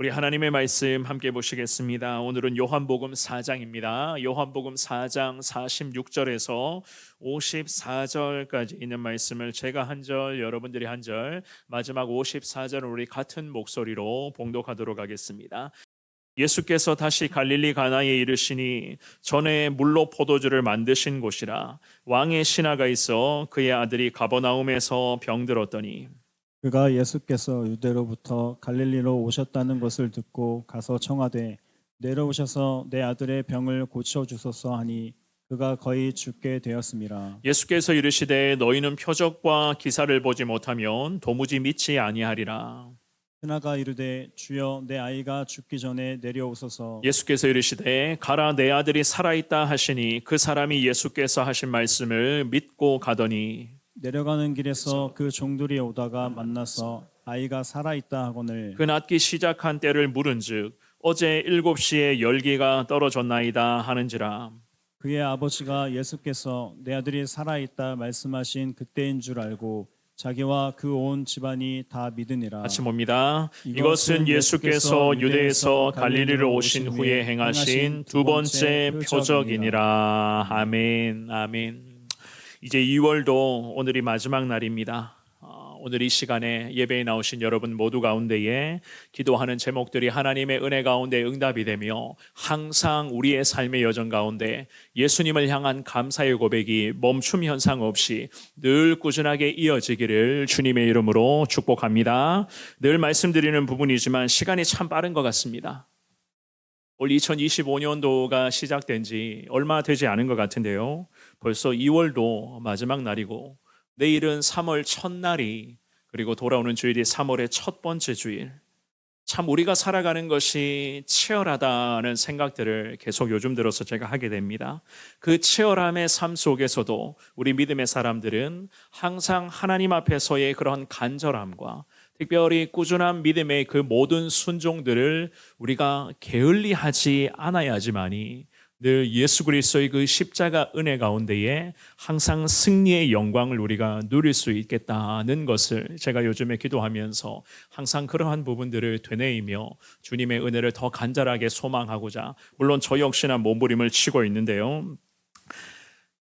우리 하나님의 말씀 함께 보시겠습니다. 오늘은 요한복음 4장입니다. 요한복음 4장 46절에서 54절까지 있는 말씀을 제가 한 절, 여러분들이 한 절, 마지막 54절을 우리 같은 목소리로 봉독하도록 하겠습니다. 예수께서 다시 갈릴리 가나에 이르시니 전에 물로 포도주를 만드신 곳이라. 왕의 신하가 있어 그의 아들이 가버나움에서 병들었더니 그가 예수께서 유대로부터 갈릴리로 오셨다는 것을 듣고 가서 청하되 내려오셔서 내 아들의 병을 고쳐 주소서 하니 그가 거의 죽게 되었음이라. 예수께서 이르시되 너희는 표적과 기사를 보지 못하면 도무지 믿지 아니하리라. 신하가 이르되 주여 내 아이가 죽기 전에 내려오소서. 예수께서 이르시되 가라 내 아들이 살아있다 하시니 그 사람이 예수께서 하신 말씀을 믿고 가더니 내려가는 길에서 그 종들이 오다가 만나서 아이가 살아있다 하거늘 그 낫기 시작한 때를 물은즉 어제 7시에 열기가 떨어졌나이다 하는지라. 그의 아버지가 예수께서 내 아들이 살아있다 말씀하신 그때인 줄 알고 자기와 그 온 집안이 다 믿으니라. 같이 봅니다. 이것은 예수께서 유대에서 갈릴리로 오신 후에 행하신 두 번째 표적이니라. 아멘, 아멘. 이제 2월도 오늘이 마지막 날입니다. 오늘 이 시간에 예배에 나오신 여러분 모두 가운데에 기도하는 제목들이 하나님의 은혜 가운데 응답이 되며 항상 우리의 삶의 여정 가운데 예수님을 향한 감사의 고백이 멈춤 현상 없이 늘 꾸준하게 이어지기를 주님의 이름으로 축복합니다. 늘 말씀드리는 부분이지만 시간이 참 빠른 것 같습니다. 올 2025년도가 시작된 지 얼마 되지 않은 것 같은데요. 벌써 2월도 마지막 날이고 내일은 3월 첫날이 그리고 돌아오는 주일이 3월의 첫 번째 주일. 참 우리가 살아가는 것이 치열하다는 생각들을 계속 요즘 들어서 제가 하게 됩니다. 그 치열함의 삶 속에서도 우리 믿음의 사람들은 항상 하나님 앞에서의 그런 간절함과 특별히 꾸준한 믿음의 그 모든 순종들을 우리가 게을리하지 않아야지만이 늘 예수 그리스도의 그 십자가 은혜 가운데에 항상 승리의 영광을 우리가 누릴 수 있겠다는 것을 제가 요즘에 기도하면서 항상 그러한 부분들을 되뇌이며 주님의 은혜를 더 간절하게 소망하고자 물론 저 역시나 몸부림을 치고 있는데요.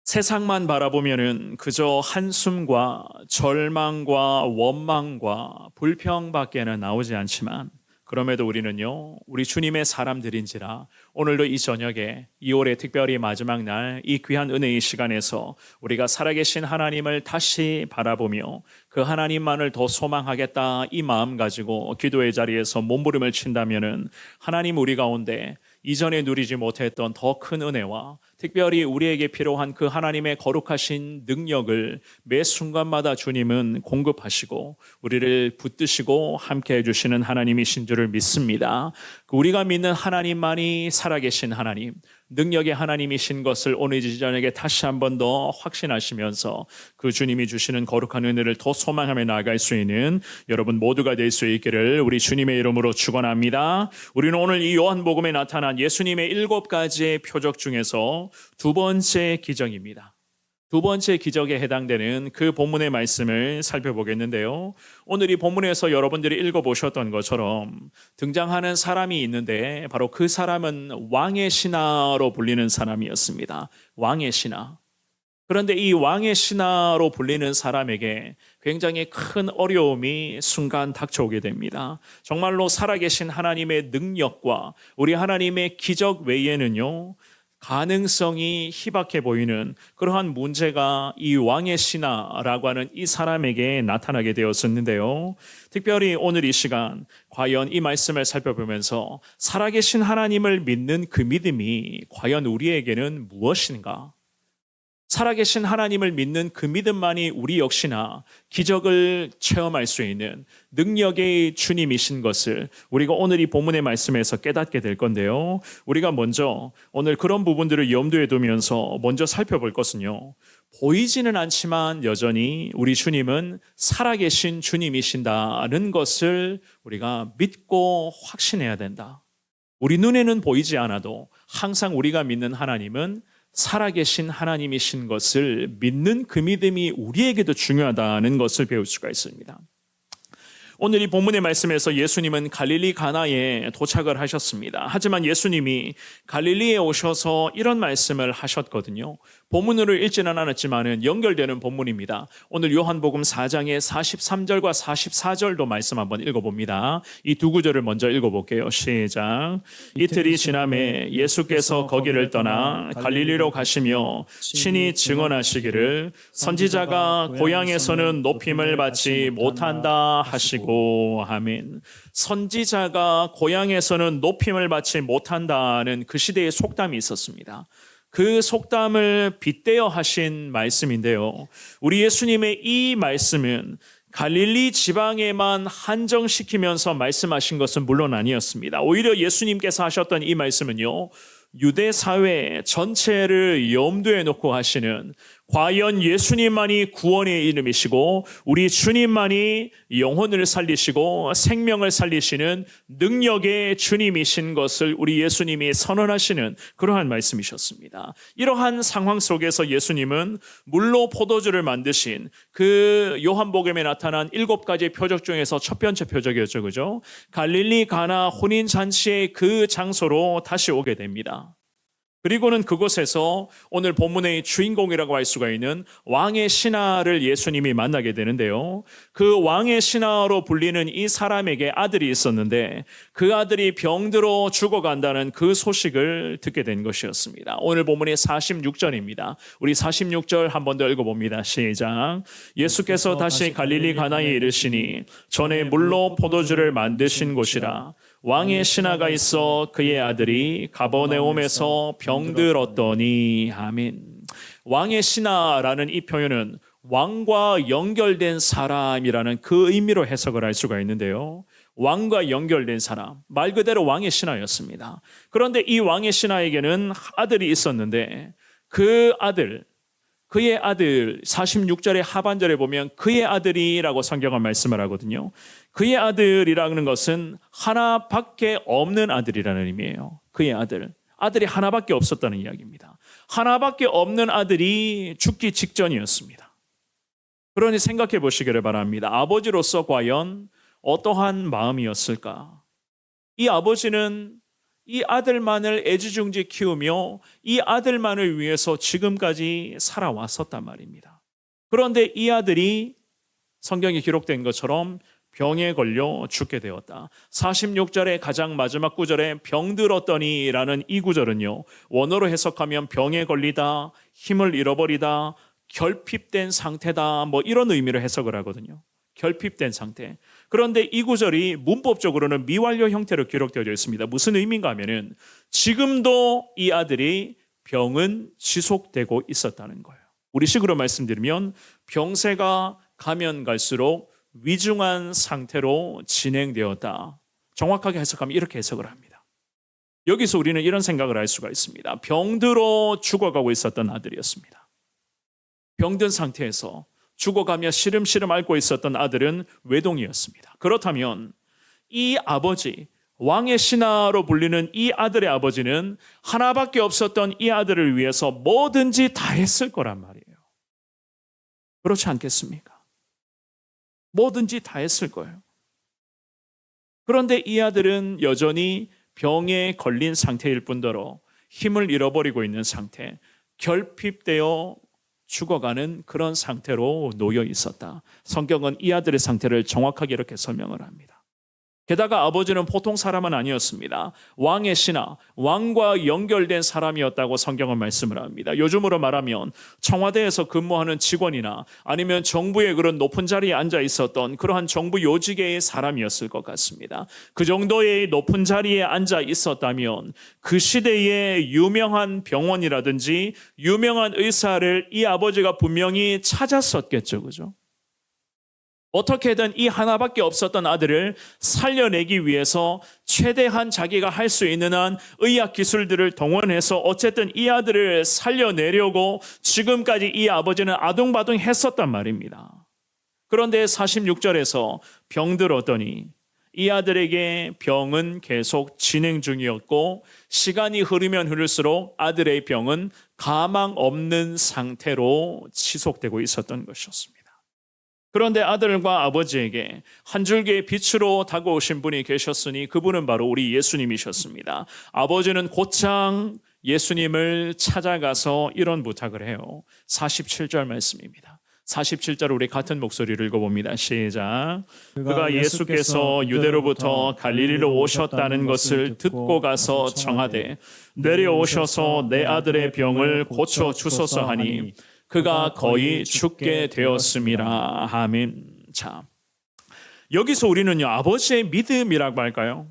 세상만 바라보면은 그저 한숨과 절망과 원망과 불평밖에는 나오지 않지만 그럼에도 우리는요, 우리 주님의 사람들인지라 오늘도 이 저녁에 2월의 특별히 마지막 날 이 귀한 은혜의 시간에서 우리가 살아계신 하나님을 다시 바라보며 그 하나님만을 더 소망하겠다 이 마음 가지고 기도의 자리에서 몸부림을 친다면은 하나님 우리 가운데 이전에 누리지 못했던 더 큰 은혜와 특별히 우리에게 필요한 그 하나님의 거룩하신 능력을 매 순간마다 주님은 공급하시고 우리를 붙드시고 함께 해주시는 하나님이신 줄을 믿습니다. 우리가 믿는 하나님만이 살아계신 하나님, 능력의 하나님이신 것을 오늘 이 저녁에 다시 한 번 더 확신하시면서 그 주님이 주시는 거룩한 은혜를 더 소망하며 나아갈 수 있는 여러분 모두가 될 수 있기를 우리 주님의 이름으로 축원합니다. 우리는 오늘 이 요한복음에 나타난 예수님의 7가지의 표적 중에서 두 번째 기적입니다. 두 번째 기적에 해당되는 그 본문의 말씀을 살펴보겠는데요. 오늘 이 본문에서 여러분들이 읽어보셨던 것처럼 등장하는 사람이 있는데 바로 그 사람은 왕의 신하로 불리는 사람이었습니다. 왕의 신하. 그런데 이 왕의 신하로 불리는 사람에게 굉장히 큰 어려움이 순간 닥쳐오게 됩니다. 정말로 살아계신 하나님의 능력과 우리 하나님의 기적 외에는요, 가능성이 희박해 보이는 그러한 문제가 이 왕의 신하라고 하는 이 사람에게 나타나게 되었었는데요. 특별히 오늘 이 시간 과연 이 말씀을 살펴보면서 살아계신 하나님을 믿는 그 믿음이 과연 우리에게는 무엇인가? 살아계신 하나님을 믿는 그 믿음만이 우리 역시나 기적을 체험할 수 있는 능력의 주님이신 것을 우리가 오늘 이 본문의 말씀에서 깨닫게 될 건데요. 우리가 먼저 오늘 그런 부분들을 염두에 두면서 먼저 살펴볼 것은요. 보이지는 않지만 여전히 우리 주님은 살아계신 주님이신다는 것을 우리가 믿고 확신해야 된다. 우리 눈에는 보이지 않아도 항상 우리가 믿는 하나님은 살아계신 하나님이신 것을 믿는 그 믿음이 우리에게도 중요하다는 것을 배울 수가 있습니다. 오늘 이 본문의 말씀에서 예수님은 갈릴리 가나에 도착을 하셨습니다. 하지만 예수님이 갈릴리에 오셔서 이런 말씀을 하셨거든요. 본문으로 읽지는 않았지만 연결되는 본문입니다. 오늘 요한복음 4장의 43절과 44절도 말씀 한번 읽어봅니다. 이 두 구절을 먼저 읽어볼게요. 시작. 이틀이 지남에 예수께서 거기를 떠나 갈릴리로 가시며 친히 증언하시기를 선지자가 고향에서는 높임을 받지 못한다 하시고 아멘. 선지자가 고향에서는 높임을 받지 못한다는 그 시대의 속담이 있었습니다. 그 속담을 빗대어 하신 말씀인데요. 우리 예수님의 이 말씀은 갈릴리 지방에만 한정시키면서 말씀하신 것은 물론 아니었습니다. 오히려 예수님께서 하셨던 이 말씀은요, 유대 사회 전체를 염두에 놓고 하시는, 과연 예수님만이 구원의 이름이시고 우리 주님만이 영혼을 살리시고 생명을 살리시는 능력의 주님이신 것을 우리 예수님이 선언하시는 그러한 말씀이셨습니다. 이러한 상황 속에서 예수님은 물로 포도주를 만드신 그 요한복음에 나타난 7가지 표적 중에서 첫 번째 표적이었죠. 그죠? 갈릴리 가나 혼인잔치의 그 장소로 다시 오게 됩니다. 그리고는 그곳에서 오늘 본문의 주인공이라고 할 수가 있는 왕의 신하를 예수님이 만나게 되는데요. 그 왕의 신하로 불리는 이 사람에게 아들이 있었는데 그 아들이 병들어 죽어간다는 그 소식을 듣게 된 것이었습니다. 오늘 본문의 46절입니다. 우리 46절 한 번 더 읽어봅니다. 시작. 예수께서 다시 갈릴리 가나에 이르시니 전에 물로 포도주를 만드신 곳이라. 왕의 신하가 있어 그의 아들이 가버나움에서 병들었더니 아멘. 왕의 신하라는 이 표현은 왕과 연결된 사람이라는 그 의미로 해석을 할 수가 있는데요. 왕과 연결된 사람, 말 그대로 왕의 신하였습니다. 그런데 이 왕의 신하에게는 아들이 있었는데 그 아들, 그의 아들, 46절의 하반절에 보면 그의 아들이라고 성경은 말씀을 하거든요. 그의 아들이라는 것은 하나밖에 없는 아들이라는 의미예요. 그의 아들. 아들이 하나밖에 없었다는 이야기입니다. 하나밖에 없는 아들이 죽기 직전이었습니다. 그러니 생각해 보시기를 바랍니다. 아버지로서 과연 어떠한 마음이었을까? 이 아버지는 이 아들만을 애지중지 키우며 이 아들만을 위해서 지금까지 살아왔었단 말입니다. 그런데 이 아들이 성경에 기록된 것처럼 병에 걸려 죽게 되었다. 46절의 가장 마지막 구절에 병들었더니 라는 이 구절은요, 원어로 해석하면 병에 걸리다, 힘을 잃어버리다, 결핍된 상태다, 뭐 이런 의미로 해석을 하거든요. 결핍된 상태. 그런데 이 구절이 문법적으로는 미완료 형태로 기록되어 있습니다. 무슨 의미인가 하면은 지금도 이 아들이 병은 지속되고 있었다는 거예요. 우리식으로 말씀드리면 병세가 가면 갈수록 위중한 상태로 진행되었다. 정확하게 해석하면 이렇게 해석을 합니다. 여기서 우리는 이런 생각을 할 수가 있습니다. 병들어 죽어가고 있었던 아들이었습니다. 병든 상태에서 죽어가며 시름시름 앓고 있었던 아들은 외동이었습니다. 그렇다면 이 아버지, 왕의 신하로 불리는 이 아들의 아버지는 하나밖에 없었던 이 아들을 위해서 뭐든지 다 했을 거란 말이에요. 그렇지 않겠습니까? 뭐든지 다 했을 거예요. 그런데 이 아들은 여전히 병에 걸린 상태일 뿐더러 힘을 잃어버리고 있는 상태, 결핍되어 죽어가는 그런 상태로 놓여 있었다. 성경은 이 아들의 상태를 정확하게 이렇게 설명을 합니다. 게다가 아버지는 보통 사람은 아니었습니다. 왕의 신하, 왕과 연결된 사람이었다고 성경은 말씀을 합니다. 요즘으로 말하면 청와대에서 근무하는 직원이나 아니면 정부의 그런 높은 자리에 앉아 있었던 그러한 정부 요직의 사람이었을 것 같습니다. 그 정도의 높은 자리에 앉아 있었다면 그 시대의 유명한 병원이라든지 유명한 의사를 이 아버지가 분명히 찾았었겠죠. 그죠? 어떻게든 이 하나밖에 없었던 아들을 살려내기 위해서 최대한 자기가 할 수 있는 한 의학 기술들을 동원해서 어쨌든 이 아들을 살려내려고 지금까지 이 아버지는 아둥바둥 했었단 말입니다. 그런데 46절에서 병들었더니 이 아들에게 병은 계속 진행 중이었고 시간이 흐르면 흐를수록 아들의 병은 가망 없는 상태로 지속되고 있었던 것이었습니다. 그런데 아들과 아버지에게 한 줄기의 빛으로 다가오신 분이 계셨으니 그분은 바로 우리 예수님이셨습니다. 아버지는 곧장 예수님을 찾아가서 이런 부탁을 해요. 47절 말씀입니다. 47절 우리 같은 목소리를 읽어봅니다. 시작. 그가 예수께서 유대로부터 갈릴리로 오셨다는 것을 듣고 가서 청하되 내려오셔서 내 아들의 병을 고쳐 주소서 하니 그가 거의 죽게 되었음이라. 아멘. 자, 여기서 우리는요, 아버지의 믿음이라고 할까요?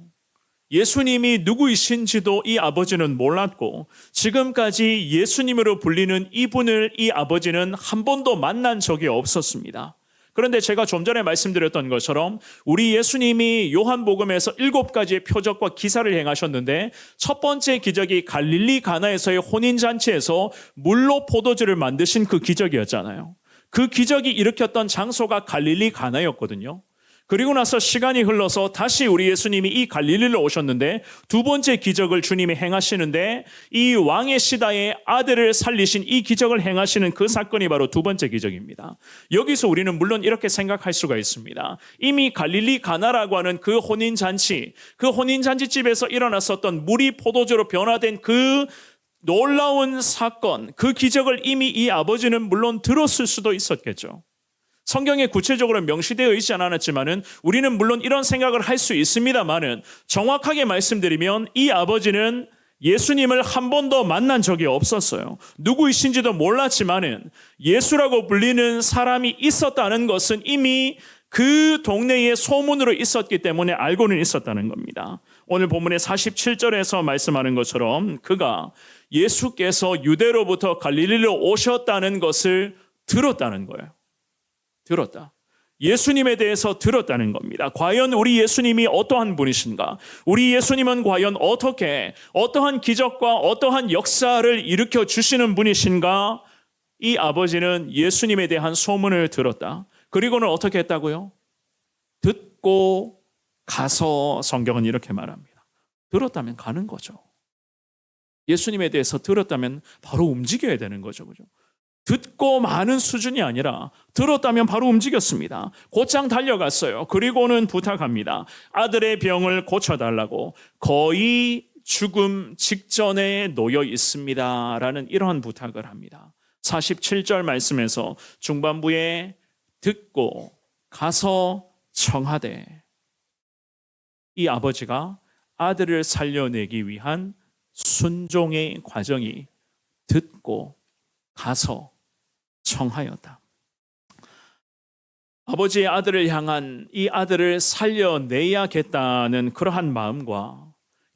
예수님이 누구이신지도 이 아버지는 몰랐고 지금까지 예수님으로 불리는 이분을 이 아버지는 한 번도 만난 적이 없었습니다. 그런데 제가 좀 전에 말씀드렸던 것처럼 우리 예수님이 요한복음에서 7가지의 표적과 기사를 행하셨는데 첫 번째 기적이 갈릴리 가나에서의 혼인잔치에서 물로 포도주를 만드신 그 기적이었잖아요. 그 기적이 일으켰던 장소가 갈릴리 가나였거든요. 그리고 나서 시간이 흘러서 다시 우리 예수님이 이 갈릴리로 오셨는데 두 번째 기적을 주님이 행하시는데 이 왕의 시다의 아들을 살리신 이 기적을 행하시는 그 사건이 바로 두 번째 기적입니다. 여기서 우리는 물론 이렇게 생각할 수가 있습니다. 이미 갈릴리 가나라고 하는 그 혼인잔치집에서 일어났었던 물이 포도주로 변화된 그 놀라운 사건, 그 기적을 이미 이 아버지는 물론 들었을 수도 있었겠죠. 성경에 구체적으로 명시되어 있지 않았지만은 우리는 물론 이런 생각을 할 수 있습니다만은 정확하게 말씀드리면 이 아버지는 예수님을 한 번도 만난 적이 없었어요. 누구이신지도 몰랐지만은 예수라고 불리는 사람이 있었다는 것은 이미 그 동네에 소문으로 있었기 때문에 알고는 있었다는 겁니다. 오늘 본문의 47절에서 말씀하는 것처럼 그가 예수께서 유대로부터 갈릴리로 오셨다는 것을 들었다는 거예요. 들었다. 예수님에 대해서 들었다는 겁니다. 과연 우리 예수님이 어떠한 분이신가? 우리 예수님은 과연 어떠한 기적과 어떠한 역사를 일으켜 주시는 분이신가? 이 아버지는 예수님에 대한 소문을 들었다. 그리고는 어떻게 했다고요? 듣고 가서 성경은 이렇게 말합니다. 들었다면 가는 거죠. 예수님에 대해서 들었다면 바로 움직여야 되는 거죠. 그죠? 듣고 마는 수준이 아니라 들었다면 바로 움직였습니다. 곧장 달려갔어요. 그리고는 부탁합니다. 아들의 병을 고쳐달라고. 거의 죽음 직전에 놓여 있습니다. 라는 이러한 부탁을 합니다. 47절 말씀에서 중반부에 듣고 가서 청하되 이 아버지가 아들을 살려내기 위한 순종의 과정이 듣고 가서 청하였다. 아버지의 아들을 향한 이 아들을 살려내야겠다는 그러한 마음과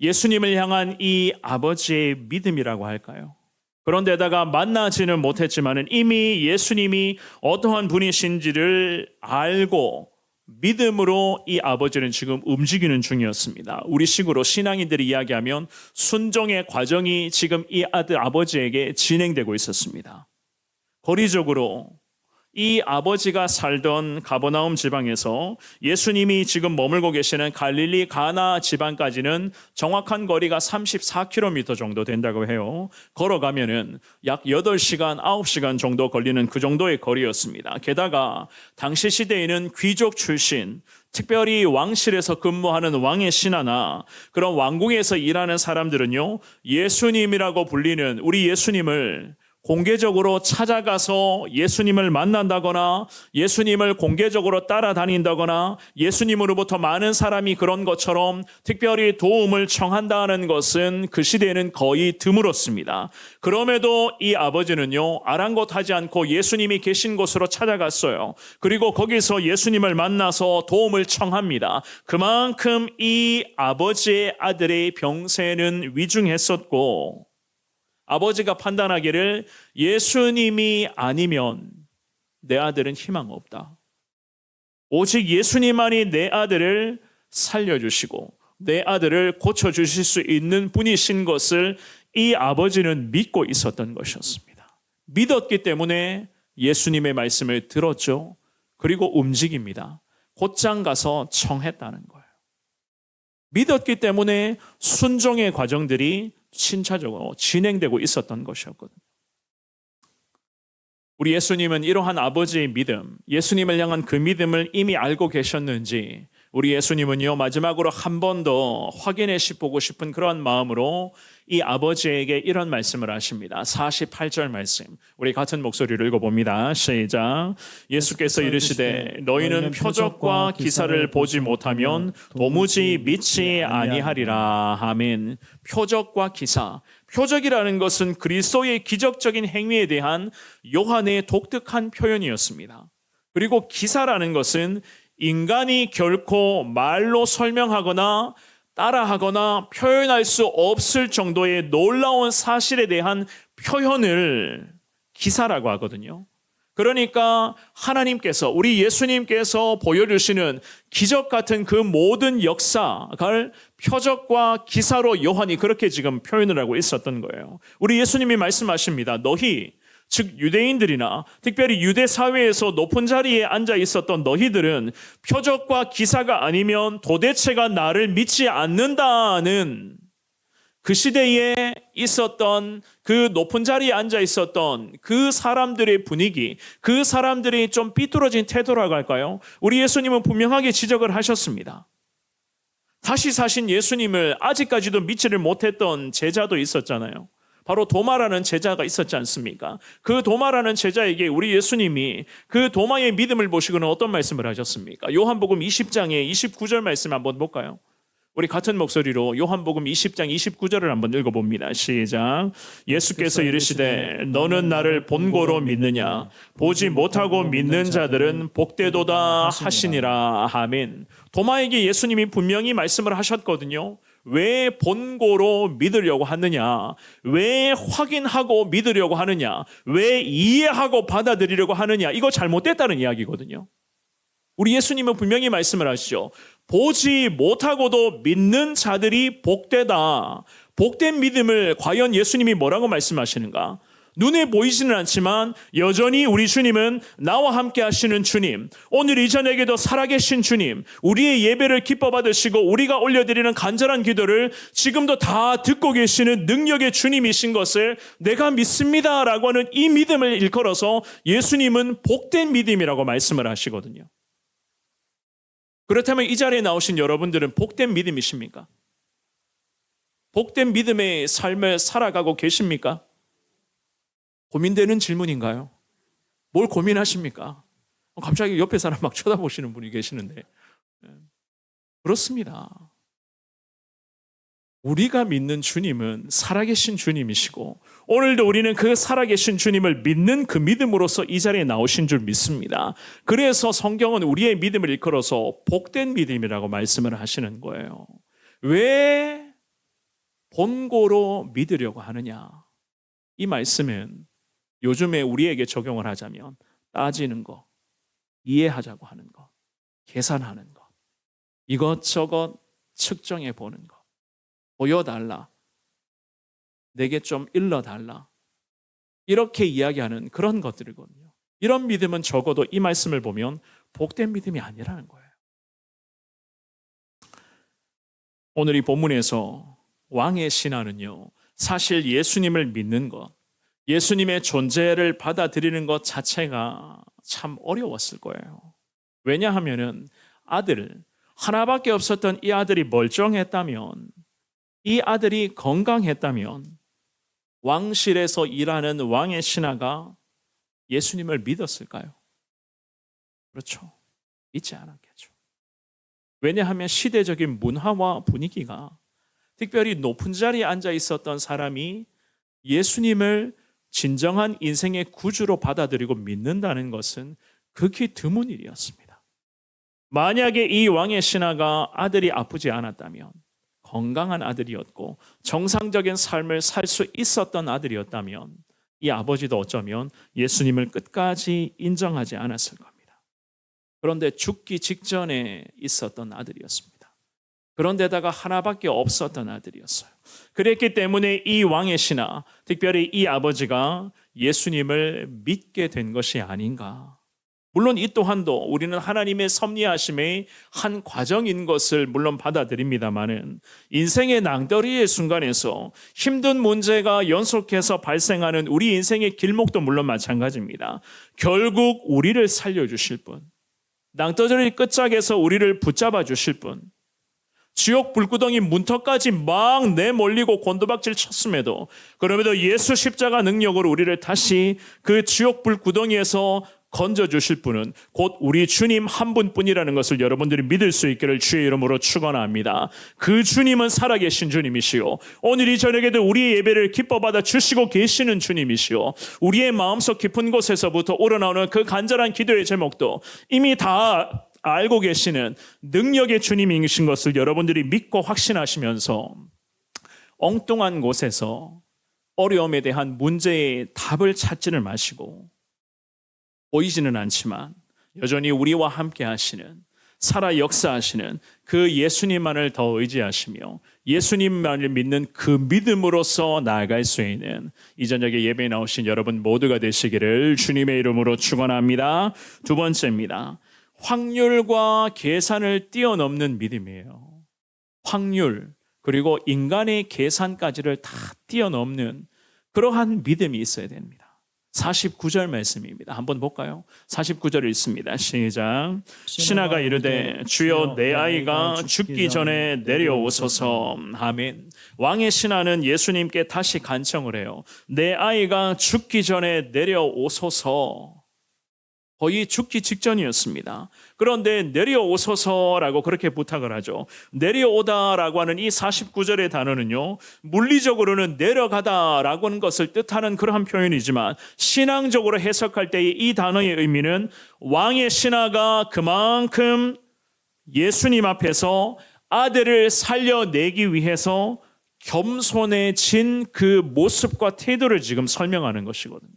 예수님을 향한 이 아버지의 믿음이라고 할까요? 그런데다가 만나지는 못했지만 이미 예수님이 어떠한 분이신지를 알고 믿음으로 이 아버지는 지금 움직이는 중이었습니다. 우리식으로 신앙인들이 이야기하면 순종의 과정이 지금 이 아버지에게 진행되고 있었습니다. 거리적으로 이 아버지가 살던 가버나움 지방에서 예수님이 지금 머물고 계시는 갈릴리 가나 지방까지는 정확한 거리가 34km 정도 된다고 해요. 걸어가면은 약 8시간, 9시간 정도 걸리는 그 정도의 거리였습니다. 게다가 당시 시대에는 귀족 출신, 특별히 왕실에서 근무하는 왕의 신하나 그런 왕궁에서 일하는 사람들은요, 예수님이라고 불리는 우리 예수님을 공개적으로 찾아가서 예수님을 만난다거나 예수님을 공개적으로 따라다닌다거나 예수님으로부터 많은 사람이 그런 것처럼 특별히 도움을 청한다는 것은 그 시대에는 거의 드물었습니다. 그럼에도 이 아버지는요, 아랑곳하지 않고 예수님이 계신 곳으로 찾아갔어요. 그리고 거기서 예수님을 만나서 도움을 청합니다. 그만큼 이 아버지의 아들의 병세는 위중했었고 아버지가 판단하기를 예수님이 아니면 내 아들은 희망 없다. 오직 예수님만이 내 아들을 살려주시고 내 아들을 고쳐주실 수 있는 분이신 것을 이 아버지는 믿고 있었던 것이었습니다. 믿었기 때문에 예수님의 말씀을 들었죠. 그리고 움직입니다. 곧장 가서 청했다는 거예요. 믿었기 때문에 순종의 과정들이 신차적으로 진행되고 있었던 것이었거든요. 우리 예수님은 이러한 아버지의 믿음, 예수님을 향한 그 믿음을 이미 알고 계셨는지 우리 예수님은요 마지막으로 한 번 더 확인해 보고 싶은 그런 마음으로 이 아버지에게 이런 말씀을 하십니다. 48절 말씀 우리 같은 목소리로 읽어봅니다. 시작. 예수께서 이르시되 너희는 표적과 기사를 보지 못하면 도무지 믿지 아니하리라. 아멘. 표적과 기사. 표적이라는 것은 그리스도의 기적적인 행위에 대한 요한의 독특한 표현이었습니다. 그리고 기사라는 것은 인간이 결코 말로 설명하거나 따라하거나 표현할 수 없을 정도의 놀라운 사실에 대한 표현을 기사라고 하거든요. 그러니까 하나님께서 우리 예수님께서 보여주시는 기적 같은 그 모든 역사를 표적과 기사로 요한이 그렇게 지금 표현을 하고 있었던 거예요. 우리 예수님이 말씀하십니다. 너희 즉 유대인들이나 특별히 유대 사회에서 높은 자리에 앉아 있었던 너희들은 표적과 기사가 아니면 도대체가 나를 믿지 않는다는 그 시대에 있었던 그 높은 자리에 앉아 있었던 그 사람들의 분위기, 그 사람들이 좀 삐뚤어진 태도라고 할까요? 우리 예수님은 분명하게 지적을 하셨습니다. 다시 사신 예수님을 아직까지도 믿지를 못했던 제자도 있었잖아요. 바로 도마라는 제자가 있었지 않습니까? 그 도마라는 제자에게 우리 예수님이 그 도마의 믿음을 보시고는 어떤 말씀을 하셨습니까? 요한복음 20장의 29절 말씀 한번 볼까요? 우리 같은 목소리로 요한복음 20장 29절을 한번 읽어봅니다. 시작. 예수께서 이르시되 너는 나를 본고로 믿느냐? 보지 못하고 믿는 자들은 복되도다 하시니라. 아멘. 도마에게 예수님이 분명히 말씀을 하셨거든요. 왜 본고로 믿으려고 하느냐? 왜 확인하고 믿으려고 하느냐? 왜 이해하고 받아들이려고 하느냐? 이거 잘못됐다는 이야기거든요. 우리 예수님은 분명히 말씀을 하시죠. 보지 못하고도 믿는 자들이 복되다. 복된 믿음을 과연 예수님이 뭐라고 말씀하시는가? 눈에 보이지는 않지만 여전히 우리 주님은 나와 함께 하시는 주님, 오늘 이전에게도 살아계신 주님, 우리의 예배를 기뻐 받으시고 우리가 올려드리는 간절한 기도를 지금도 다 듣고 계시는 능력의 주님이신 것을 내가 믿습니다라고 하는 이 믿음을 일컬어서 예수님은 복된 믿음이라고 말씀을 하시거든요. 그렇다면 이 자리에 나오신 여러분들은 복된 믿음이십니까? 복된 믿음의 삶을 살아가고 계십니까? 고민되는 질문인가요? 뭘 고민하십니까? 갑자기 옆에 사람 막 쳐다보시는 분이 계시는데. 그렇습니다. 우리가 믿는 주님은 살아계신 주님이시고 오늘도 우리는 그 살아계신 주님을 믿는 그 믿음으로서 이 자리에 나오신 줄 믿습니다. 그래서 성경은 우리의 믿음을 일컬어서 복된 믿음이라고 말씀을 하시는 거예요. 왜 본고로 믿으려고 하느냐? 이 말씀은 요즘에 우리에게 적용을 하자면 따지는 거, 이해하자고 하는 거, 계산하는 거, 이것저것 측정해 보는 거, 보여달라, 내게 좀 일러달라, 이렇게 이야기하는 그런 것들이거든요. 이런 믿음은 적어도 이 말씀을 보면 복된 믿음이 아니라는 거예요. 오늘 이 본문에서 왕의 신하는요, 사실 예수님을 믿는 것, 예수님의 존재를 받아들이는 것 자체가 참 어려웠을 거예요. 왜냐하면은 아들, 하나밖에 없었던 이 아들이 멀쩡했다면, 이 아들이 건강했다면 왕실에서 일하는 왕의 신하가 예수님을 믿었을까요? 그렇죠. 믿지 않았겠죠. 왜냐하면 시대적인 문화와 분위기가 특별히 높은 자리에 앉아 있었던 사람이 예수님을 진정한 인생의 구주로 받아들이고 믿는다는 것은 극히 드문 일이었습니다. 만약에 이 왕의 신하가 아들이 아프지 않았다면, 건강한 아들이었고 정상적인 삶을 살 수 있었던 아들이었다면 이 아버지도 어쩌면 예수님을 끝까지 인정하지 않았을 겁니다. 그런데 죽기 직전에 있었던 아들이었습니다. 그런데다가 하나밖에 없었던 아들이었어요. 그랬기 때문에 이 왕의 신하, 특별히 이 아버지가 예수님을 믿게 된 것이 아닌가. 물론 이 또한도 우리는 하나님의 섭리하심의 한 과정인 것을 물론 받아들입니다마는 인생의 낭떠러리의 순간에서 힘든 문제가 연속해서 발생하는 우리 인생의 길목도 물론 마찬가지입니다. 결국 우리를 살려주실 분, 낭떠러리 끝짝에서 우리를 붙잡아 주실 분, 지옥 불구덩이 문턱까지 막 내몰리고 곤두박질 쳤음에도 그럼에도 예수 십자가 능력으로 우리를 다시 그 지옥 불구덩이에서 건져주실 분은 곧 우리 주님 한 분뿐이라는 것을 여러분들이 믿을 수 있기를 주의 이름으로 축원합니다. 그 주님은 살아계신 주님이시요, 오늘 이 저녁에도 우리의 예배를 기뻐받아 주시고 계시는 주님이시요, 우리의 마음속 깊은 곳에서부터 우러나오는 그 간절한 기도의 제목도 이미 다 알고 계시는 능력의 주님이신 것을 여러분들이 믿고 확신하시면서 엉뚱한 곳에서 어려움에 대한 문제의 답을 찾지를 마시고, 보이지는 않지만 여전히 우리와 함께 하시는, 살아 역사하시는 그 예수님만을 더 의지하시며 예수님만을 믿는 그 믿음으로서 나아갈 수 있는 이 저녁에 예배에 나오신 여러분 모두가 되시기를 주님의 이름으로 축원합니다. 두 번째입니다. 확률과 계산을 뛰어넘는 믿음이에요. 확률 그리고 인간의 계산까지를 다 뛰어넘는 그러한 믿음이 있어야 됩니다. 49절 말씀입니다. 한번 볼까요? 49절 읽습니다. 시작. 신하가 이르되 주여 내 아이가 죽기 전에 내려오소서. 아멘. 왕의 신하는 예수님께 다시 간청을 해요. 내 아이가 죽기 전에 내려오소서. 거의 죽기 직전이었습니다. 그런데 내려오소서라고 그렇게 부탁을 하죠. 내려오다라고 하는 이 49절의 단어는요, 물리적으로는 내려가다라고 하는 것을 뜻하는 그러한 표현이지만 신앙적으로 해석할 때의 이 단어의 의미는 왕의 신하가 그만큼 예수님 앞에서 아들을 살려내기 위해서 겸손해진 그 모습과 태도를 지금 설명하는 것이거든요.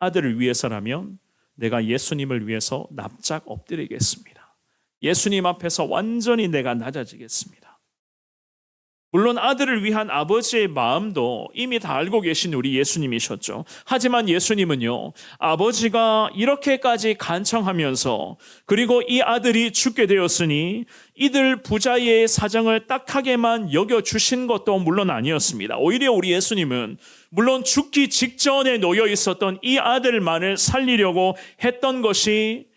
아들을 위해서라면 내가 예수님을 위해서 납작 엎드리겠습니다. 예수님 앞에서 완전히 내가 낮아지겠습니다. 물론 아들을 위한 아버지의 마음도 이미 다 알고 계신 우리 예수님이셨죠. 하지만 예수님은요, 아버지가 이렇게까지 간청하면서 그리고 이 아들이 죽게 되었으니 이들 부자의 사정을 딱하게만 여겨주신 것도 물론 아니었습니다. 오히려 우리 예수님은 물론 죽기 직전에 놓여 있었던 이 아들만을 살리려고 했던 것이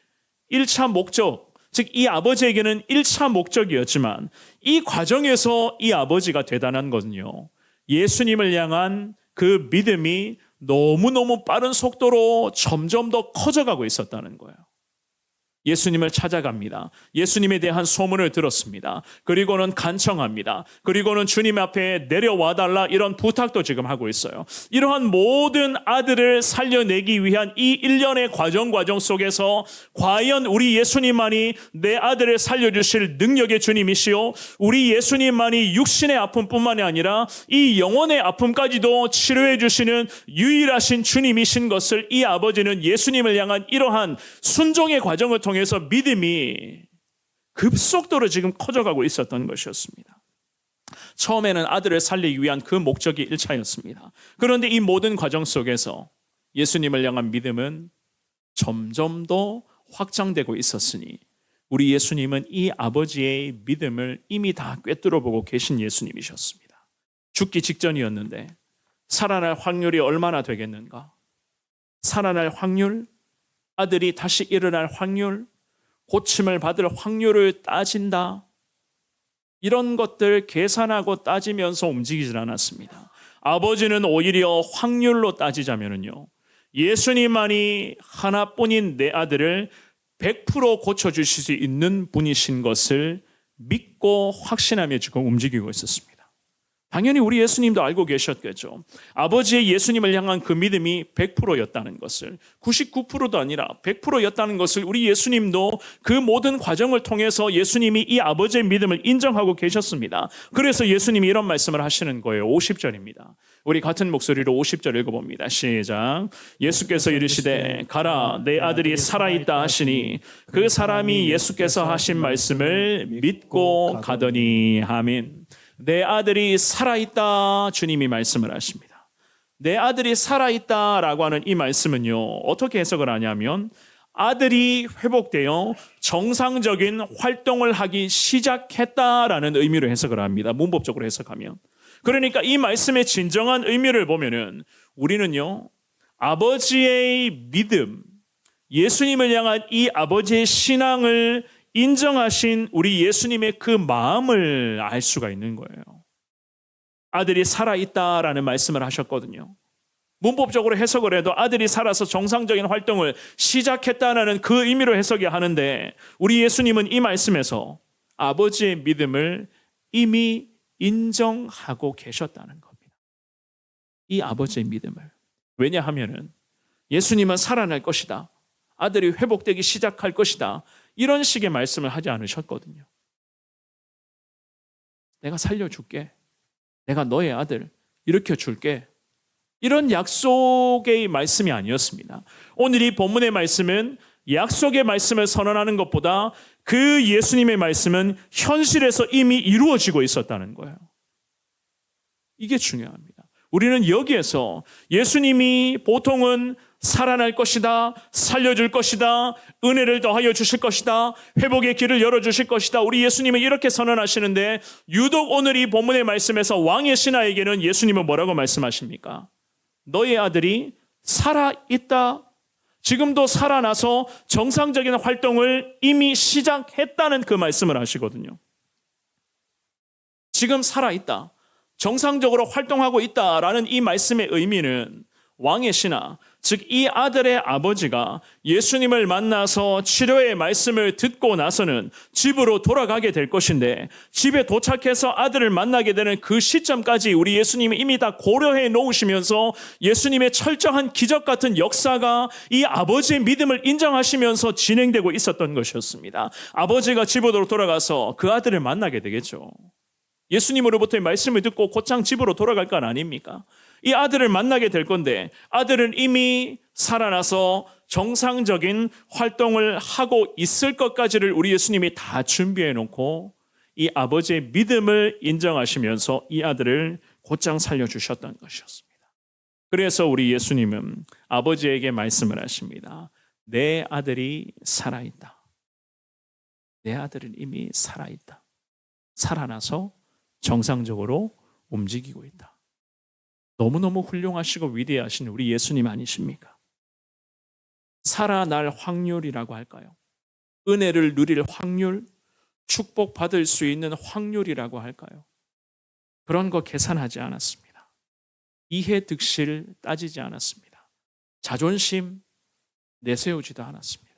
1차 목적, 즉 이 아버지에게는 1차 목적이었지만 이 과정에서 이 아버지가 대단한 것은요, 예수님을 향한 그 믿음이 너무너무 빠른 속도로 점점 더 커져가고 있었다는 거예요. 예수님을 찾아갑니다. 예수님에 대한 소문을 들었습니다. 그리고는 간청합니다. 그리고는 주님 앞에 내려와달라 이런 부탁도 지금 하고 있어요. 이러한 모든 아들을 살려내기 위한 이 일련의 과정 속에서 과연 우리 예수님만이 내 아들을 살려주실 능력의 주님이시오, 우리 예수님만이 육신의 아픔뿐만이 아니라 이 영혼의 아픔까지도 치료해 주시는 유일하신 주님이신 것을 이 아버지는 예수님을 향한 이러한 순종의 과정을 통해서 믿음이 급속도로 지금 커져가고 있었던 것이었습니다. 처음에는 아들을 살리기 위한 그 목적이 1차였습니다. 그런데 이 모든 과정 속에서 예수님을 향한 믿음은 점점 더 확장되고 있었으니 우리 예수님은 이 아버지의 믿음을 이미 다 꿰뚫어 보고 계신 예수님이셨습니다. 죽기 직전이었는데 살아날 확률이 얼마나 되겠는가? 살아날 확률, 아들이 다시 일어날 확률, 고침을 받을 확률을 따진다. 이런 것들 계산하고 따지면서 움직이질 않았습니다. 아버지는 오히려 확률로 따지자면요, 예수님만이 하나뿐인 내 아들을 100% 고쳐주실 수 있는 분이신 것을 믿고 확신하며 지금 움직이고 있었습니다. 당연히 우리 예수님도 알고 계셨겠죠. 아버지의 예수님을 향한 그 믿음이 100%였다는 것을, 99%도 아니라 100%였다는 것을 우리 예수님도 그 모든 과정을 통해서 예수님이 이 아버지의 믿음을 인정하고 계셨습니다. 그래서 예수님이 이런 말씀을 하시는 거예요. 50절입니다. 우리 같은 목소리로 50절 읽어봅니다. 시작. 예수께서 이르시되 가라, 내 아들이 살아있다 하시니 그 사람이 예수께서 하신 말씀을 믿고 가더니. 아멘. 내 아들이 살아있다, 주님이 말씀을 하십니다. 내 아들이 살아있다라고 하는 이 말씀은요, 어떻게 해석을 하냐면 아들이 회복되어 정상적인 활동을 하기 시작했다라는 의미로 해석을 합니다. 문법적으로 해석하면. 그러니까 이 말씀의 진정한 의미를 보면은 우리는요, 아버지의 믿음, 예수님을 향한 이 아버지의 신앙을 인정하신 우리 예수님의 그 마음을 알 수가 있는 거예요. 아들이 살아있다라는 말씀을 하셨거든요. 문법적으로 해석을 해도 아들이 살아서 정상적인 활동을 시작했다는 그 의미로 해석이 하는데 우리 예수님은 이 말씀에서 아버지의 믿음을 이미 인정하고 계셨다는 겁니다. 이 아버지의 믿음을. 왜냐하면은 예수님은 살아날 것이다. 아들이 회복되기 시작할 것이다. 이런 식의 말씀을 하지 않으셨거든요. 내가 살려줄게. 내가 너의 아들 일으켜줄게. 이런 약속의 말씀이 아니었습니다. 오늘 이 본문의 말씀은 약속의 말씀을 선언하는 것보다 그 예수님의 말씀은 현실에서 이미 이루어지고 있었다는 거예요. 이게 중요합니다. 우리는 여기에서 예수님이 보통은 살아날 것이다, 살려줄 것이다, 은혜를 더하여 주실 것이다, 회복의 길을 열어주실 것이다. 우리 예수님은 이렇게 선언하시는데 유독 오늘 이 본문의 말씀에서 왕의 신하에게는 예수님은 뭐라고 말씀하십니까? 너의 아들이 살아있다. 지금도 살아나서 정상적인 활동을 이미 시작했다는 그 말씀을 하시거든요. 지금 살아있다. 정상적으로 활동하고 있다라는 이 말씀의 의미는 왕의 신하, 즉 이 아들의 아버지가 예수님을 만나서 치료의 말씀을 듣고 나서는 집으로 돌아가게 될 것인데 집에 도착해서 아들을 만나게 되는 그 시점까지 우리 예수님이 이미 다 고려해 놓으시면서 예수님의 철저한 기적 같은 역사가 이 아버지의 믿음을 인정하시면서 진행되고 있었던 것이었습니다. 아버지가 집으로 돌아가서 그 아들을 만나게 되겠죠. 예수님으로부터의 말씀을 듣고 곧장 집으로 돌아갈 건 아닙니까? 이 아들을 만나게 될 건데 아들은 이미 살아나서 정상적인 활동을 하고 있을 것까지를 우리 예수님이 다 준비해 놓고 이 아버지의 믿음을 인정하시면서 이 아들을 곧장 살려주셨던 것이었습니다. 그래서 우리 예수님은 아버지에게 말씀을 하십니다. 내 아들이 살아있다. 내 아들은 이미 살아있다. 살아나서 정상적으로 움직이고 있다. 너무너무 훌륭하시고 위대하신 우리 예수님 아니십니까? 살아날 확률이라고 할까요? 은혜를 누릴 확률, 축복받을 수 있는 확률이라고 할까요? 그런 거 계산하지 않았습니다. 이해 득실 따지지 않았습니다. 자존심 내세우지도 않았습니다.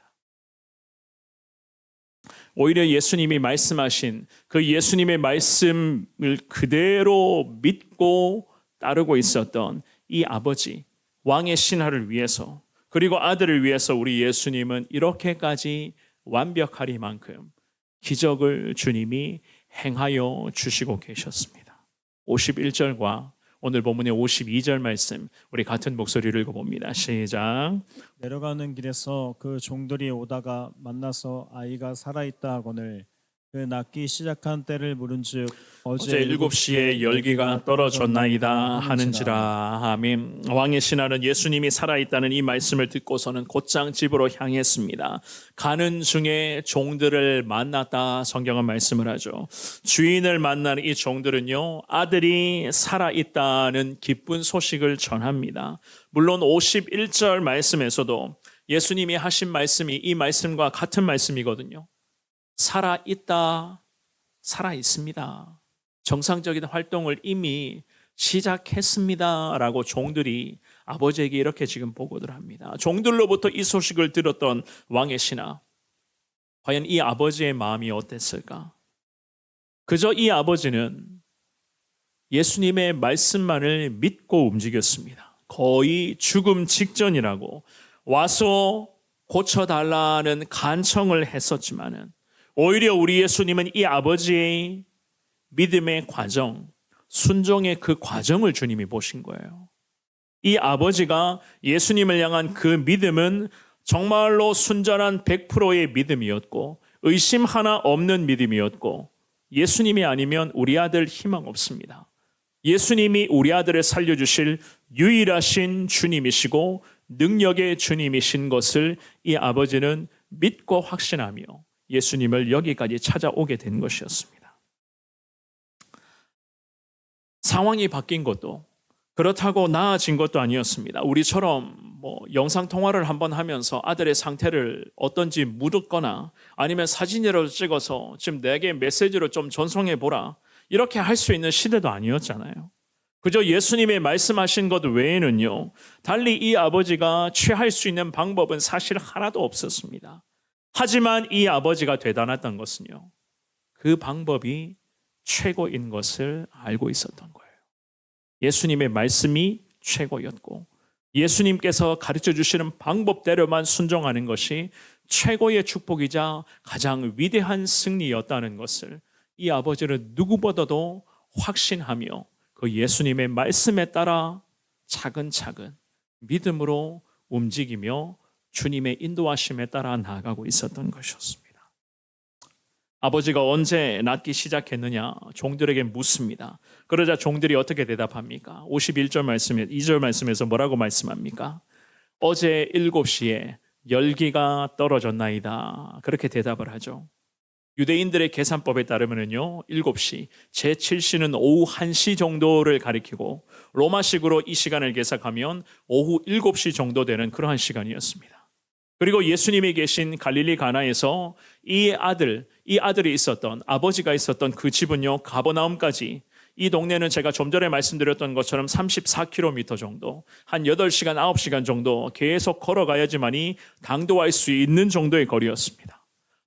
오히려 예수님이 말씀하신 그 예수님의 말씀을 그대로 믿고 따르고 있었던 이 아버지, 왕의 신하를 위해서 그리고 아들을 위해서 우리 예수님은 이렇게까지 완벽하리만큼 기적을 주님이 행하여 주시고 계셨습니다. 51절과 오늘 본문의 52절 말씀 우리 같은 목소리를 읽어봅니다. 시작. 내려가는 길에서 그 종들이 오다가 만나서 아이가 살아있다 하거늘 그 낳기 시작한 때를 물은즉 어제 7시에 열기가 떨어졌나이다 하는지라. 아멘. 왕의 신하는 예수님이 살아있다는 이 말씀을 듣고서는 곧장 집으로 향했습니다. 가는 중에 종들을 만났다 성경은 말씀을 하죠. 주인을 만난 이 종들은요, 아들이 살아있다는 기쁜 소식을 전합니다. 물론 51절 말씀에서도 예수님이 하신 말씀이 이 말씀과 같은 말씀이거든요. 살아있다, 살아있습니다. 정상적인 활동을 이미 시작했습니다 라고 종들이 아버지에게 이렇게 지금 보고를 합니다. 종들로부터 이 소식을 들었던 왕의 신하, 과연 이 아버지의 마음이 어땠을까? 그저 이 아버지는 예수님의 말씀만을 믿고 움직였습니다. 거의 죽음 직전이라고 와서 고쳐달라는 간청을 했었지만은 오히려 우리 예수님은 이 아버지의 믿음의 과정, 순종의 그 과정을 주님이 보신 거예요. 이 아버지가 예수님을 향한 그 믿음은 정말로 순전한 100%의 믿음이었고 의심 하나 없는 믿음이었고 예수님이 아니면 우리 아들 희망 없습니다. 예수님이 우리 아들을 살려주실 유일하신 주님이시고 능력의 주님이신 것을 이 아버지는 믿고 확신하며 예수님을 여기까지 찾아오게 된 것이었습니다. 상황이 바뀐 것도 그렇다고 나아진 것도 아니었습니다. 우리처럼 영상 통화를 한번 하면서 아들의 상태를 어떤지 묻거나 아니면 사진이라도 찍어서 지금 내게 메시지로 좀 전송해 보라 이렇게 할 수 있는 시대도 아니었잖아요. 그저 예수님의 말씀하신 것 외에는요, 달리 이 아버지가 취할 수 있는 방법은 사실 하나도 없었습니다. 하지만 이 아버지가 대단했던 것은요, 그 방법이 최고인 것을 알고 있었던 거예요. 예수님의 말씀이 최고였고 예수님께서 가르쳐 주시는 방법대로만 순종하는 것이 최고의 축복이자 가장 위대한 승리였다는 것을 이 아버지는 누구보다도 확신하며 그 예수님의 말씀에 따라 차근차근 믿음으로 움직이며 주님의 인도하심에 따라 나아가고 있었던 것이었습니다. 아버지가 언제 낫기 시작했느냐 종들에게 묻습니다. 그러자 종들이 어떻게 대답합니까? 51절 말씀에 2절 말씀에서 뭐라고 말씀합니까? 어제 7시에 열기가 떨어졌나이다. 그렇게 대답을 하죠. 유대인들의 계산법에 따르면요 7시, 제7시는 오후 1시 정도를 가리키고 로마식으로 이 시간을 계산하면 오후 7시 정도 되는 그러한 시간이었습니다. 그리고 예수님이 계신 갈릴리 가나에서 이 아들이 있었던 아버지가 있었던 그 집은요 가버나움까지, 이 동네는 제가 좀 전에 말씀드렸던 것처럼 34km 정도, 한 8시간 9시간 정도 계속 걸어가야지만이 당도할 수 있는 정도의 거리였습니다.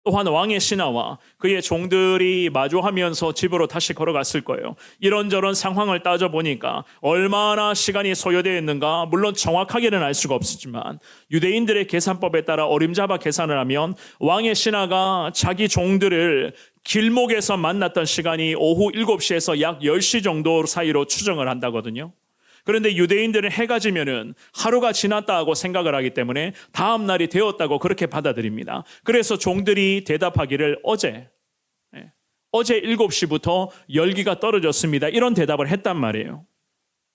또한 왕의 신하와 그의 종들이 마주하면서 집으로 다시 걸어갔을 거예요. 이런저런 상황을 따져보니까 얼마나 시간이 소요되었는가 물론 정확하게는 알 수가 없었지만 유대인들의 계산법에 따라 어림잡아 계산을 하면 왕의 신하가 자기 종들을 길목에서 만났던 시간이 오후 7시에서 약 10시 정도 사이로 추정을 한다거든요. 그런데 유대인들은 해가 지면은 하루가 지났다 하고 생각을 하기 때문에 다음 날이 되었다고 그렇게 받아들입니다. 그래서 종들이 대답하기를 어제 7시부터 열기가 떨어졌습니다. 이런 대답을 했단 말이에요.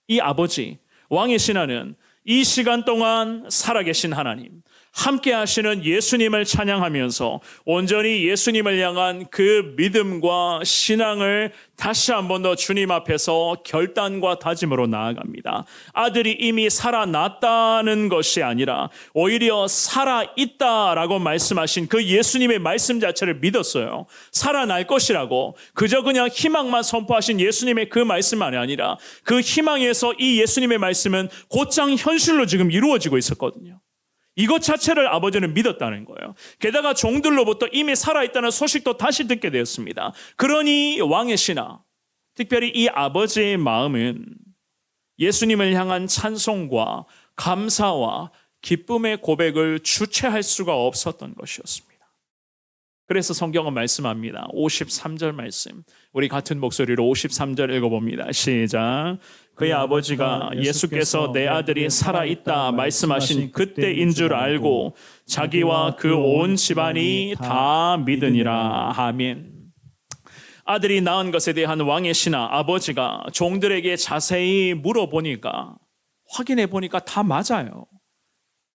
이 아버지, 왕의 신하는 이 시간 동안 살아계신 하나님, 함께 하시는 예수님을 찬양하면서 온전히 예수님을 향한 그 믿음과 신앙을 다시 한 번 더 주님 앞에서 결단과 다짐으로 나아갑니다. 아들이 이미 살아났다는 것이 아니라 오히려 살아있다라고 말씀하신 그 예수님의 말씀 자체를 믿었어요. 살아날 것이라고 그저 그냥 희망만 선포하신 예수님의 그 말씀만이 아니라 그 희망에서 이 예수님의 말씀은 곧장 현실로 지금 이루어지고 있었거든요. 이것 자체를 아버지는 믿었다는 거예요. 게다가 종들로부터 이미 살아있다는 소식도 다시 듣게 되었습니다. 그러니 왕의 신하, 특별히 이 아버지의 마음은 예수님을 향한 찬송과 감사와 기쁨의 고백을 주체할 수가 없었던 것이었습니다. 그래서 성경은 말씀합니다. 53절 말씀, 우리 같은 목소리로 53절 읽어봅니다. 시작. 그의 아버지가 예수께서 내 아들이 살아있다 말씀하신 그때인 줄 알고 자기와 그 온 집안이 다 믿으니라. 아멘. 아들이 낳은 것에 대한 왕의 신하 아버지가 종들에게 자세히 물어보니까, 확인해 보니까 다 맞아요.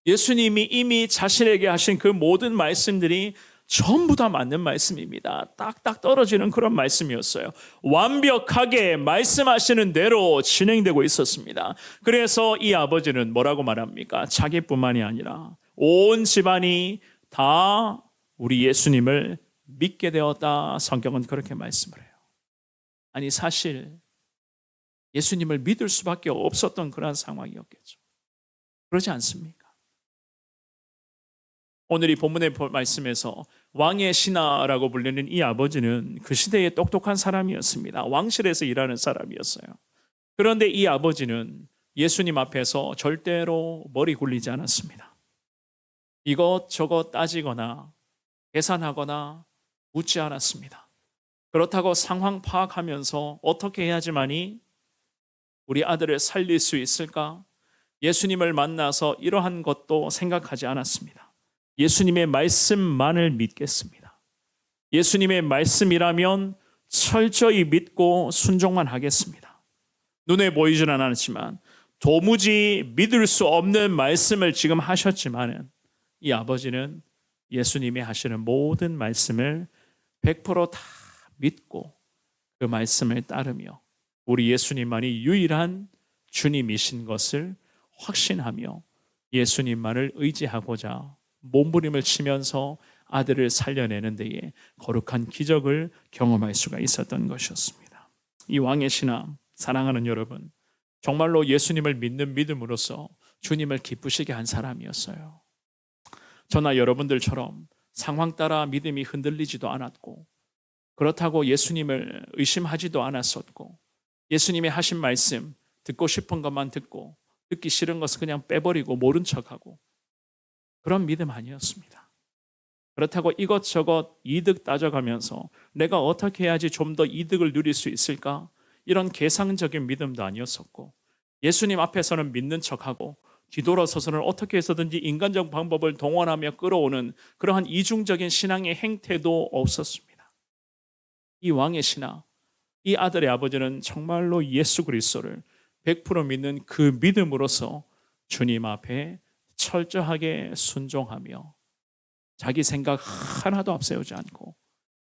예수님이 이미 자신에게 하신 그 모든 말씀들이 전부 다 맞는 말씀입니다. 딱딱 떨어지는 그런 말씀이었어요. 완벽하게 말씀하시는 대로 진행되고 있었습니다. 그래서 이 아버지는 뭐라고 말합니까? 자기뿐만이 아니라 온 집안이 다 우리 예수님을 믿게 되었다. 성경은 그렇게 말씀을 해요. 아니 사실 예수님을 믿을 수밖에 없었던 그런 상황이었겠죠. 그러지 않습니까? 오늘 이 본문의 말씀에서 왕의 신하라고 불리는 이 아버지는 그 시대의 똑똑한 사람이었습니다. 왕실에서 일하는 사람이었어요. 그런데 이 아버지는 예수님 앞에서 절대로 머리 굴리지 않았습니다. 이것저것 따지거나 계산하거나 묻지 않았습니다. 그렇다고 상황 파악하면서 어떻게 해야지만이 우리 아들을 살릴 수 있을까? 예수님을 만나서 이러한 것도 생각하지 않았습니다. 예수님의 말씀만을 믿겠습니다. 예수님의 말씀이라면 철저히 믿고 순종만 하겠습니다. 눈에 보이지는 않았지만 도무지 믿을 수 없는 말씀을 지금 하셨지만은 이 아버지는 예수님이 하시는 모든 말씀을 100%다 믿고 그 말씀을 따르며 우리 예수님만이 유일한 주님이신 것을 확신하며 예수님만을 의지하고자 몸부림을 치면서 아들을 살려내는 데에 거룩한 기적을 경험할 수가 있었던 것이었습니다. 이 왕의 신앙, 사랑하는 여러분, 정말로 예수님을 믿는 믿음으로써 주님을 기쁘시게 한 사람이었어요. 저나 여러분들처럼 상황 따라 믿음이 흔들리지도 않았고 그렇다고 예수님을 의심하지도 않았었고 예수님이 하신 말씀 듣고 싶은 것만 듣고 듣기 싫은 것은 그냥 빼버리고 모른 척하고 그런 믿음 아니었습니다. 그렇다고 이것저것 이득 따져가면서 내가 어떻게 해야지 좀 더 이득을 누릴 수 있을까? 이런 계상적인 믿음도 아니었었고 예수님 앞에서는 믿는 척하고 뒤돌아서서는 어떻게 해서든지 인간적 방법을 동원하며 끌어오는 그러한 이중적인 신앙의 행태도 없었습니다. 이 왕의 신앙, 이 아들의 아버지는 정말로 예수 그리스도를 100% 믿는 그 믿음으로서 주님 앞에 철저하게 순종하며 자기 생각 하나도 앞세우지 않고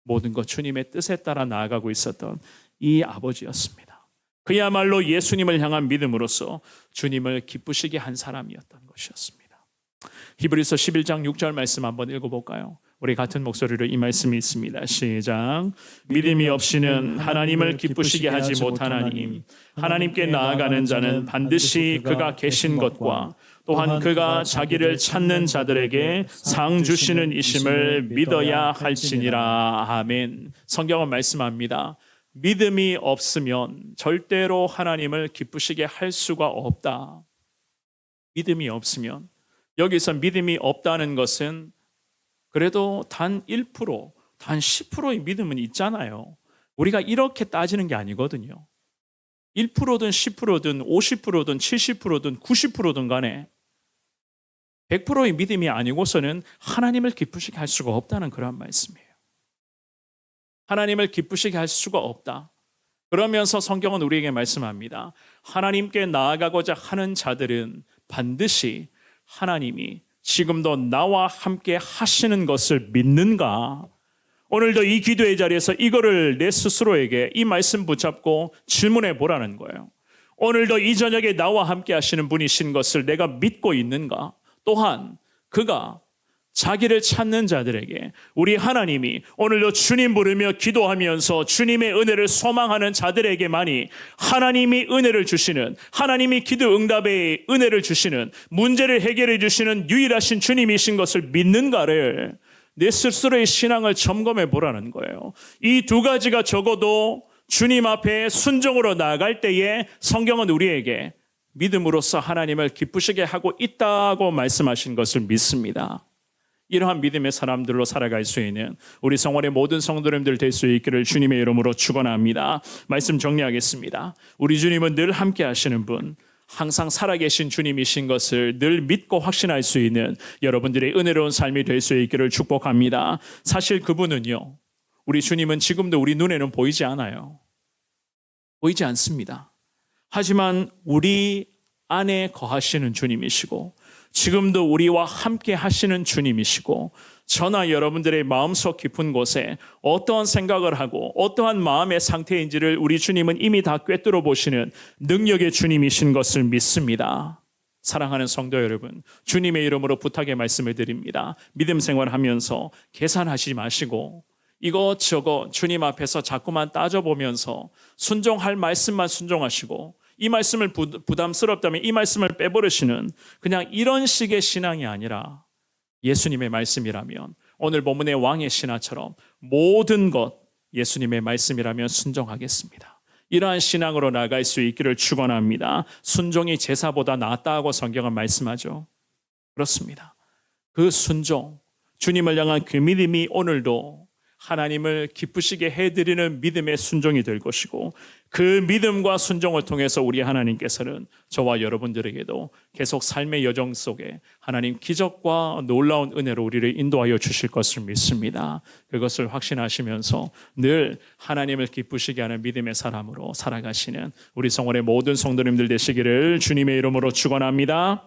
모든 것 주님의 뜻에 따라 나아가고 있었던 이 아버지였습니다. 그야말로 예수님을 향한 믿음으로써 주님을 기쁘시게 한 사람이었던 것이었습니다. 히브리서 11장 6절 말씀 한번 읽어볼까요? 우리 같은 목소리로 이 말씀이 있습니다. 시작. 믿음이 없이는 하나님을 기쁘시게 하지 못하나니 하나님께 나아가는 자는 반드시 그가 계신 것과 또한 그가 자기를 찾는 자들에게 상 주시는 이심을 믿어야 할지니라. 아멘. 성경은 말씀합니다. 믿음이 없으면 절대로 하나님을 기쁘시게 할 수가 없다. 믿음이 없으면, 여기서 믿음이 없다는 것은 그래도 단 1%, 단 10%의 믿음은 있잖아요. 우리가 이렇게 따지는 게 아니거든요. 1%든 10%든 50%든 70%든 90%든 간에 100%의 믿음이 아니고서는 하나님을 기쁘시게 할 수가 없다는 그런 말씀이에요. 하나님을 기쁘시게 할 수가 없다. 그러면서 성경은 우리에게 말씀합니다. 하나님께 나아가고자 하는 자들은 반드시 하나님이 지금도 나와 함께 하시는 것을 믿는가? 오늘도 이 기도의 자리에서 이거를 내 스스로에게 이 말씀 붙잡고 질문해 보라는 거예요. 오늘도 이 저녁에 나와 함께 하시는 분이신 것을 내가 믿고 있는가? 또한 그가 자기를 찾는 자들에게 우리 하나님이 오늘도 주님 부르며 기도하면서 주님의 은혜를 소망하는 자들에게만이 하나님이 은혜를 주시는, 하나님이 기도 응답의 은혜를 주시는, 문제를 해결해 주시는 유일하신 주님이신 것을 믿는가를 내 스스로의 신앙을 점검해 보라는 거예요. 이 두 가지가 적어도 주님 앞에 순종으로 나아갈 때에 성경은 우리에게 믿음으로써 하나님을 기쁘시게 하고 있다고 말씀하신 것을 믿습니다. 이러한 믿음의 사람들로 살아갈 수 있는 우리 성원의 모든 성도님들 될 수 있기를 주님의 이름으로 축원합니다. 말씀 정리하겠습니다. 우리 주님은 늘 함께 하시는 분, 항상 살아계신 주님이신 것을 늘 믿고 확신할 수 있는 여러분들의 은혜로운 삶이 될 수 있기를 축복합니다. 사실 그분은요, 우리 주님은 지금도 우리 눈에는 보이지 않아요. 보이지 않습니다. 하지만 우리 안에 거하시는 주님이시고 지금도 우리와 함께 하시는 주님이시고 저나 여러분들의 마음속 깊은 곳에 어떠한 생각을 하고 어떠한 마음의 상태인지를 우리 주님은 이미 다 꿰뚫어 보시는 능력의 주님이신 것을 믿습니다. 사랑하는 성도 여러분, 주님의 이름으로 부탁의 말씀을 드립니다. 믿음 생활하면서 계산하지 마시고 이것저것 주님 앞에서 자꾸만 따져보면서 순종할 말씀만 순종하시고 이 말씀을 부담스럽다면 이 말씀을 빼버리시는 그냥 이런 식의 신앙이 아니라 예수님의 말씀이라면 오늘 본문의 왕의 신하처럼 모든 것 예수님의 말씀이라면 순종하겠습니다. 이러한 신앙으로 나아갈 수 있기를 축원합니다. 순종이 제사보다 낫다고 성경은 말씀하죠. 그렇습니다. 그 순종, 주님을 향한 그 믿음이 오늘도 하나님을 기쁘시게 해드리는 믿음의 순종이 될 것이고, 그 믿음과 순종을 통해서 우리 하나님께서는 저와 여러분들에게도 계속 삶의 여정 속에 하나님 기적과 놀라운 은혜로 우리를 인도하여 주실 것을 믿습니다. 그것을 확신하시면서 늘 하나님을 기쁘시게 하는 믿음의 사람으로 살아가시는 우리 성원의 모든 성도님들 되시기를 주님의 이름으로 축원합니다.